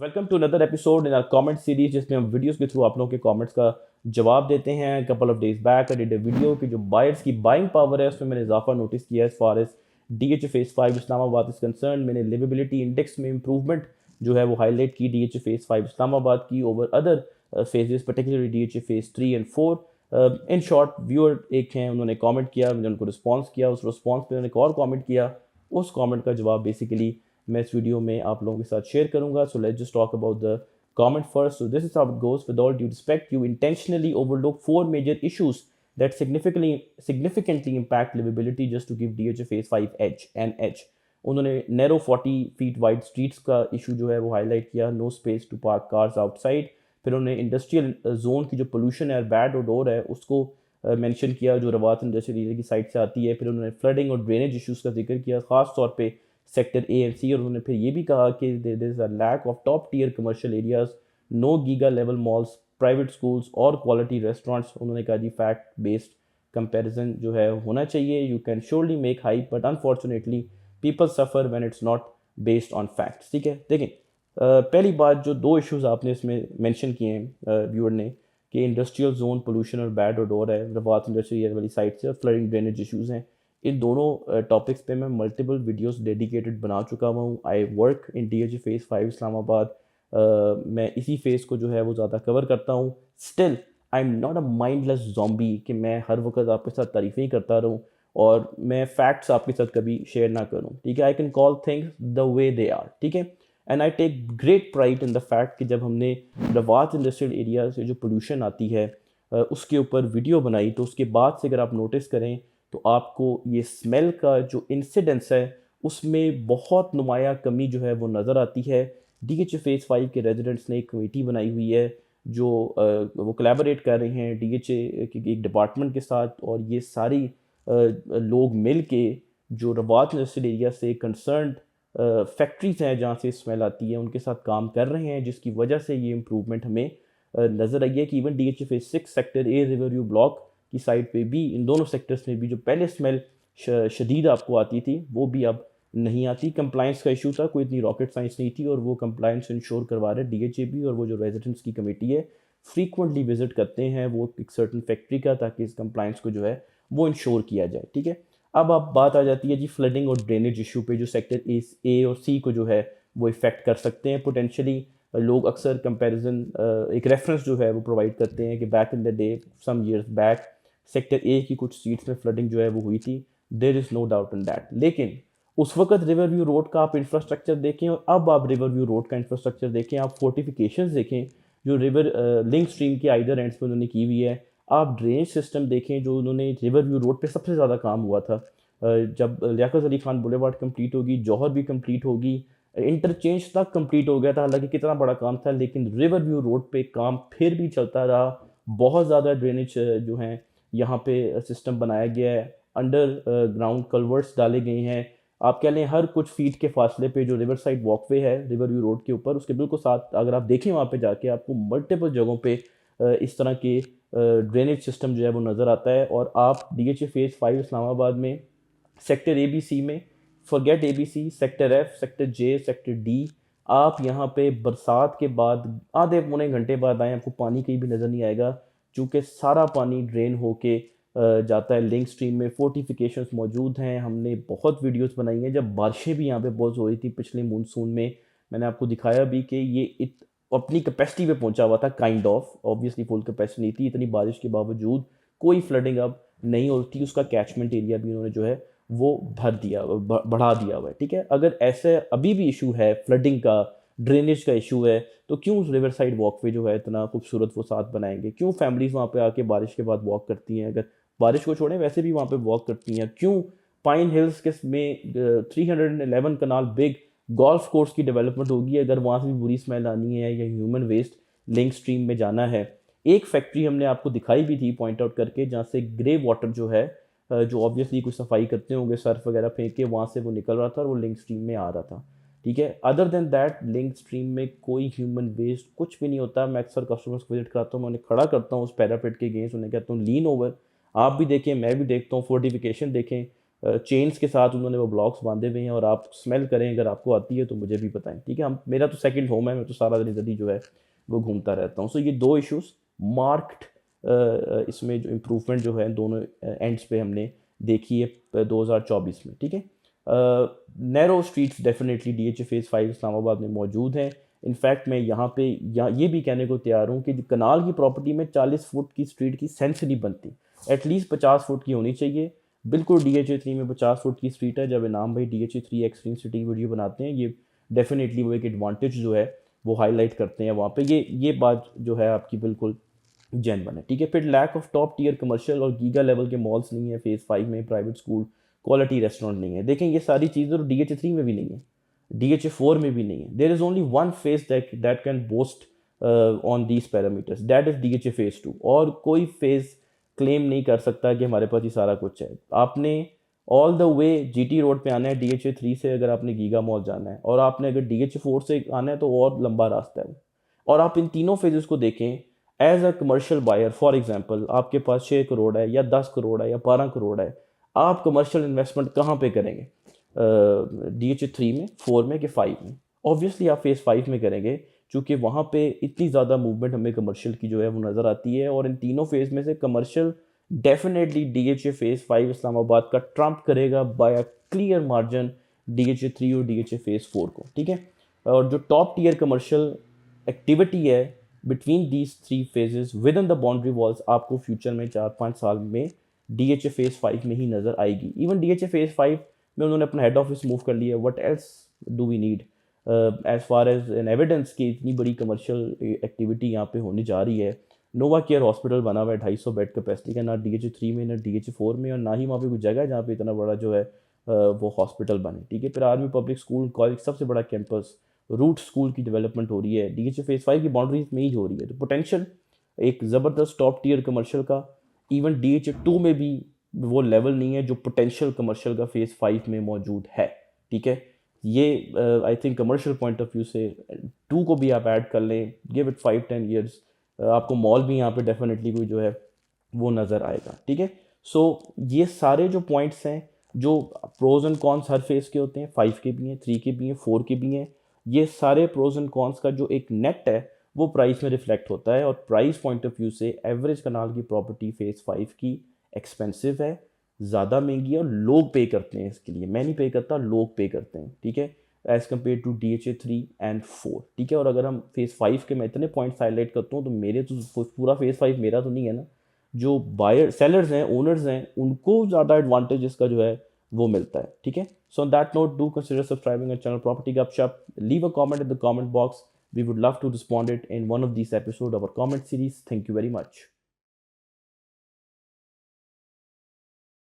Welcome to another episode in our comment series जिसमें हम videos के थ्रू आप लोगों के कमेंट्स का जवाब देते हैं। Couple of days back I did a video कि जो बायर्स की बाइंग पावर है उसमें मैंने इजाफा नोटिस किया as far as DHA phase 5 Islamabad is concern. मैंने लिवेबिलिटी इंडेक्स में इंप्रूवमेंट जो है वो हाईलाइट की DHA फेज 5 इस्लामाबाद की over other phases, particularly DHA phase 3 and 4। In short viewer एक हैं, उन्होंने कमेंट किया, मैंने उनको रिस्पॉन्स किया, उस रिस्पॉन्स पे उन्होंने एक और कमेंट किया, उस कमेंट का जवाब बेसिकली मैं इस वीडियो में आप लोगों के साथ शेयर करूंगा। So let's just talk about the comment first. So this is how it goes. With all due respect, you intentionally overlook four major issues that significantly impact livability just to give DHA phase 5 edge and edge. उन्होंने narrow 40 feet wide streets का issue जो है वो highlight किया, no space to park cars outside। फिर उन्होंने industrial zone की जो पोल्यूशन है, बैड ओडोर है, उसको मेंशन किया जो रवात इंडस्ट्रियल एरिया की साइड से आती है। फिर उन्होंने फ्लडिंग और ड्रेनेज इश्यूज़ का जिक्र किया, ख़ास तौर पे सेक्टर ए एंड सी। और उन्होंने फिर ये भी कहा कि there is a lack of top tier commercial areas, no giga level malls, private schools और क्वालिटी रेस्टोरेंट्स। उन्होंने कहा जी फैक्ट बेस्ड कंपैरिजन जो है होना चाहिए। You can surely make hype but unfortunately people suffer when it's not based on facts. ठीक है, देखें पहली बात, जो दो इश्यूज़ आपने इसमें मेंशन किए हैं व्यूअर ने कि इंडस्ट्रियल जोन पोल्यूशन और बैड ओडोर है रवात इंडस्ट्रियल वाली साइड से, और फ्लडिंग ड्रेनेज इश्यूज़ हैं। इन दोनों टॉपिक्स पे मैं मल्टीपल वीडियोस डेडिकेटेड बना चुका हुआ हूँ। I work in DHA phase 5 Islamabad. मैं इसी फेज़ को जो है वो ज़्यादा कवर करता हूँ। Still I am not a mindless zombie कि मैं हर वक्त आपके साथ तारीफ़ें ही करता रहूँ और मैं फैक्ट्स आपके साथ कभी शेयर ना करूँ। ठीक है, I can call things the way they are. ठीक है, and I take great pride in the fact कि जब हमने रवात इंडस्ट्रियल एरिया से जो पोल्यूशन आती है उसके ऊपर वीडियो बनाई, तो उसके बाद से अगर आप नोटिस करें तो आपको ये स्मेल का जो इंसिडेंस है उसमें बहुत नुमाया कमी जो है वो नज़र आती है। DHA फेज़ 5 के रेजिडेंट्स ने एक कमेटी बनाई हुई है जो वो कोलैबोरेट कर रहे हैं DHA के एक डिपार्टमेंट के साथ, और ये सारी लोग मिल के जो रवात इंडस्ट्रियल एरिया से कंसर्न फैक्ट्रीज हैं जहाँ से स्मेल आती है उनके साथ काम कर रहे हैं, जिसकी वजह से ये इम्प्रूवमेंट हमें नज़र आई है कि even DHA phase 6 sector a river view block की साइड पे भी, इन दोनों सेक्टर्स में भी जो पहले स्मेल शदीद आपको आती थी वो भी अब नहीं आती। कंप्लाइंस का इशू था, कोई इतनी रॉकेट साइंस नहीं थी, और वो कंप्लाइंस इंश्योर करवा रहे DHA भी, और वो जो रेजिडेंट्स की कमेटी है फ्रीक्वेंटली विजिट करते हैं वो एक सर्टन फैक्ट्री का, ताकि इस कंप्लाइंस को जो है वो इंश्योर किया जाए। ठीक है, अब आप बात आ जाती है जी फ्लडिंग और ड्रेनेज इशू पे, जो सेक्टर ए और सी को जो है वो इफ़ेक्ट कर सकते हैं पोटेंशली। लोग अक्सर कंपैरिजन एक रेफरेंस जो है वो प्रोवाइड करते हैं कि back in the day some years back sector A की कुछ सीट्स में फ्लडिंग जो है वो हुई थी। There is no doubt in that, लेकिन उस वक्त रिवर व्यू रोड का आप इंफ्रास्ट्रक्चर देखें और अब आप रिवर व्यू रोड का इंफ्रास्ट्रक्चर देखें, आप फोर्टिफिकेशंस देखें जो रिवर लिंक स्ट्रीम के आइदर एंड्स पे उन्होंने की हुई है, आप ड्रेनेज सिस्टम देखें जो उन्होंने रिवर व्यू रोड पे सबसे ज़्यादा काम हुआ था। जब लियाकत अली खान बुलेवार्ड कंप्लीट होगी, जौहर भी कंप्लीट होगी, इंटरचेंज तक कंप्लीट हो गया था, हालांकि कितना बड़ा काम था, लेकिन रिवर व्यू रोड पे काम फिर भी चलता रहा। बहुत ज़्यादा ड्रेनेज जो हैं यहाँ पे सिस्टम बनाया गया है, अंडर ग्राउंड कल्वर्ट्स डाले गए हैं। आप कह लें हर कुछ फीट के फासले पे जो रिवर साइड वॉकवे है रिवर व्यू रोड के ऊपर, उसके बिल्कुल साथ अगर आप देखें वहाँ पे जाके आपको मल्टीपल जगहों पे इस तरह के ड्रेनेज सिस्टम जो है वो नज़र आता है। और आप DHA फेज़ 5 इस्लामाबाद में सेक्टर ABC में, forget ABC, sector F, sector J, sector D, आप यहाँ पे बरसात के बाद आधे पौने घंटे बाद आए, आपको पानी कहीं भी नज़र नहीं आएगा, चूँकि सारा पानी ड्रेन होके जाता है लिंक स्ट्रीम में। फोर्टिफिकेशंस मौजूद हैं, हमने बहुत वीडियोस बनाई हैं जब बारिशें भी यहाँ पे बहुत हो रही थी पिछले मानसून में। मैंने आपको दिखाया भी कि ये अपनी कैपेसिटी पे पहुंचा हुआ था, kind of, obviously full capacity नहीं थी। इतनी बारिश के बावजूद कोई फ्लडिंग अब नहीं होती, उसका कैचमेंट एरिया भी उन्होंने जो है वो भर दिया, बढ़ा दिया हुआ है। ठीक है, अगर ऐसे अभी भी इशू है फ्लडिंग का, ड्रेनेज का इशू है, तो क्यों रिवर साइड वॉकवे जो है इतना खूबसूरत वो साथ बनाएंगे? क्यों फैमिलीज वहाँ पे आके बारिश के बाद वॉक करती हैं? अगर बारिश को छोड़ें वैसे भी वहाँ पे वॉक करती हैं। क्यों पाइन हिल्स के में 311 कनाल बिग गोल्फ कोर्स की डेवलपमेंट होगी अगर वहाँ से भी बुरी स्मेल आनी है या ह्यूमन वेस्ट लिंक स्ट्रीम में जाना है? एक फैक्ट्री हमने आपको दिखाई भी थी पॉइंट आउट करके, जहाँ से ग्रे वाटर जो है जो ऑब्वियसली कुछ सफाई करते होंगे, सर्फ वगैरह फेंक के, वहाँ से वो निकल रहा था और वो लिंक स्ट्रीम में आ रहा था। ठीक है, other than that link stream में कोई ह्यूमन वेस्ट कुछ भी नहीं होता। मैं अक्सर कस्टमर्स को विजिट कराता हूँ, मैं उन्हें खड़ा करता हूँ उस पैरापेट के अगेंस्ट, उन्हें कहता हूँ लीन ओवर, आप भी देखें, मैं भी देखता हूँ, फोर्टिफिकेशन देखें, चेन्स के साथ उन्होंने वो ब्लॉक्स बांधे हुए हैं, और आप स्मेल करें, अगर आपको आती है तो मुझे भी बताएं, ठीक है। हम मेरा तो सेकंड होम है, मैं तो सारा दिन इधर ही जो है वो घूमता रहता हूँ। सो ये दो इश्यूज़ मार्क्ड इसमें जो इम्प्रूवमेंट जो है दोनों एंड्स पे हमने देखी है 2024 में, ठीक है। Narrow streets definitely DHA phase 5 Islamabad में मौजूद हैं। इनफैक्ट मैं यहाँ पे ये भी कहने को तैयार हूँ कि कनाल की प्रॉपर्टी में 40 फुट की स्ट्रीट की सेंस नहीं बनती, एटलीस्ट 50 फुट की होनी चाहिए। बिल्कुल DHA 3 में 50 फुट की स्ट्रीट है। जब इनाम भाई DHA 3 एक्सट्रीम सिटी वीडियो बनाते हैं, ये डेफिनेटली वो एक एडवांटेज जो है वो हाईलाइट करते हैं वहाँ पे। ये बात जो है आपकी बिल्कुल जेन्युइन है, ठीक है। फिर lack of top tier commercial और गीगा लेवल के मॉल्स नहीं है फेज़ 5 में, प्राइवेट स्कूल, क्वालिटी रेस्टोरेंट नहीं है। देखें ये सारी चीज़ें तो DHA 3 में भी नहीं है, DHA 4 में भी नहीं है। There is only one phase that can boast on these parameters, that is DHA phase 2। और कोई फेज़ क्लेम नहीं कर सकता कि हमारे पास ये सारा कुछ है। आपने all the way GT road पे आना है DHA 3 से, अगर आपने गीगा मॉल जाना है, और आपने अगर DHA 4 से आना है तो और लंबा रास्ता है। और आप इन तीनों फेजेस को देखें as a commercial buyer, for example आपके पास 6 करोड़ है या 10 करोड़ है या 12 करोड़ है, आप कमर्शियल इन्वेस्टमेंट कहाँ पे करेंगे? DHA 3 में, 4 में कि 5 में? ऑब्वियसली आप फेज़ 5 में करेंगे, क्योंकि वहाँ पे इतनी ज़्यादा मूवमेंट हमें कमर्शियल की जो है वो नज़र आती है। और इन तीनों फेज़ में से commercial definitely DHA phase 5 Islamabad का ट्रम्प करेगा by a clear margin DHA 3 और DHA फेज़ 4 को, ठीक है। और जो टॉप टीयर कमर्शियल एक्टिविटी है between these 3 phases with in the boundary walls, आपको फ्यूचर में 4-5 साल में DHA फेज़ 5 में ही नज़र आएगी। इवन DHA फेज़ 5 में उन्होंने अपना हेड ऑफिस मूव कर लिया। What else do we need as far as an evidence की इतनी बड़ी कमर्शियल एक्टिविटी यहाँ पे होने जा रही है। नोवा केयर हॉस्पिटल बना हुआ है 250 बेड कैपेसिटी का, ना DHA 3 में ना DHA 4 में, और ना ही वहाँ पे कोई जगह है जहाँ पे इतना बड़ा जो है वो हॉस्पिटल बने, ठीक है। फिर आर्मी पब्लिक स्कूल कॉलेज सबसे बड़ा कैंपस, रूट स्कूल की डेवलपमेंट हो रही है DHA फेज़ 5 की बाउंड्रीज में ही हो रही है। तो पोटेंशियल एक ज़बरदस्त टॉप टीयर कमर्शियल का, इवन DHA 2 में भी वो लेवल नहीं है जो पोटेंशियल कमर्शियल का फेज़ 5 में मौजूद है, ठीक है। ये I think commercial point of view से 2 को भी आप ऐड कर लें, गिव इट 5-10 ईयर्स, आपको मॉल भी यहाँ पे डेफिनेटली कोई जो है वो नज़र आएगा, ठीक है। सो ये सारे जो पॉइंट्स हैं, जो प्रोज एंड कॉन्स हर फेज़ के होते हैं, 5 के भी हैं, 3 के भी हैं, 4 के भी हैं, ये सारे प्रोज एंड कॉन्स का जो एक नेट है वो प्राइस में रिफ्लेक्ट होता है। और प्राइस पॉइंट ऑफ व्यू से एवरेज कनाल की प्रॉपर्टी फेज़ 5 की एक्सपेंसिव है, ज़्यादा महंगी है, और लोग पे करते हैं इसके लिए। मैं नहीं पे करता, लोग पे करते हैं, ठीक है, as compare to DHA 3 and 4, ठीक है। और अगर हम फेज़ 5 के मैं इतने पॉइंट्स हाईलाइट करता हूँ तो मेरे तो पूरा फेज़ 5 मेरा तो नहीं है ना, जो बायर सेलर्स हैं, ओनर्स हैं, उनको ज़्यादा एडवांटेज इसका जो है वो मिलता है, ठीक है। So on that note, do consider subscribing channel property Gupshup, leave a comment in the comment box, we would love to respond it in one of these episodes of our comment series. Thank you very much.